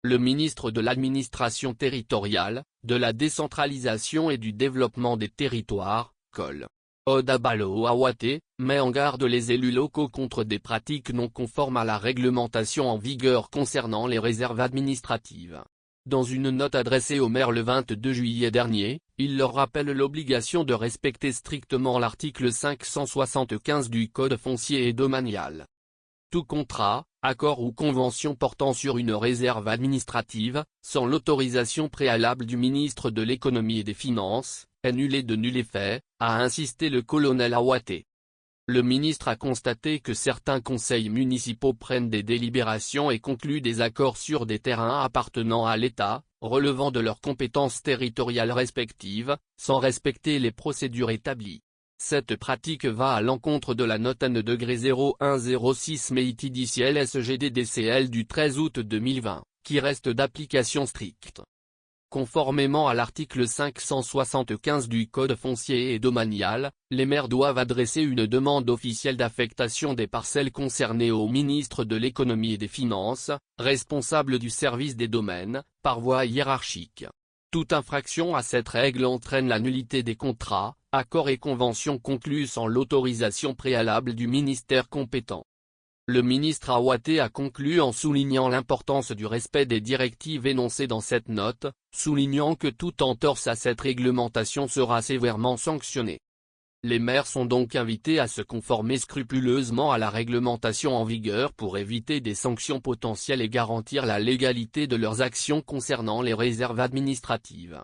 Le ministre de l'Administration territoriale, de la décentralisation et du développement des territoires, Col. Odabalo Awate, met en garde les élus locaux contre des pratiques non conformes à la réglementation en vigueur concernant les réserves administratives. Dans une note adressée aux maires le 22 juillet dernier, il leur rappelle l'obligation de respecter strictement l'article 575 du Code foncier et domanial. Tout contrat, accord ou convention portant sur une réserve administrative, sans l'autorisation préalable du ministre de l'Économie et des Finances, est nul et de nul effet, a insisté le colonel Awate. Le ministre a constaté que certains conseils municipaux prennent des délibérations et concluent des accords sur des terrains appartenant à l'État, relevant de leurs compétences territoriales respectives, sans respecter les procédures établies. Cette pratique va à l'encontre de la note N-0106 MEITI-DCL SGDDCL du 13 août 2020, qui reste d'application stricte. Conformément à l'article 575 du Code foncier et domanial, les maires doivent adresser une demande officielle d'affectation des parcelles concernées au ministre de l'Économie et des Finances, responsable du service des domaines, par voie hiérarchique. Toute infraction à cette règle entraîne la nullité des contrats, accords et conventions conclus sans l'autorisation préalable du ministère compétent. Le ministre Awate a conclu en soulignant l'importance du respect des directives énoncées dans cette note, soulignant que toute entorse à cette réglementation sera sévèrement sanctionnée. Les maires sont donc invités à se conformer scrupuleusement à la réglementation en vigueur pour éviter des sanctions potentielles et garantir la légalité de leurs actions concernant les réserves administratives.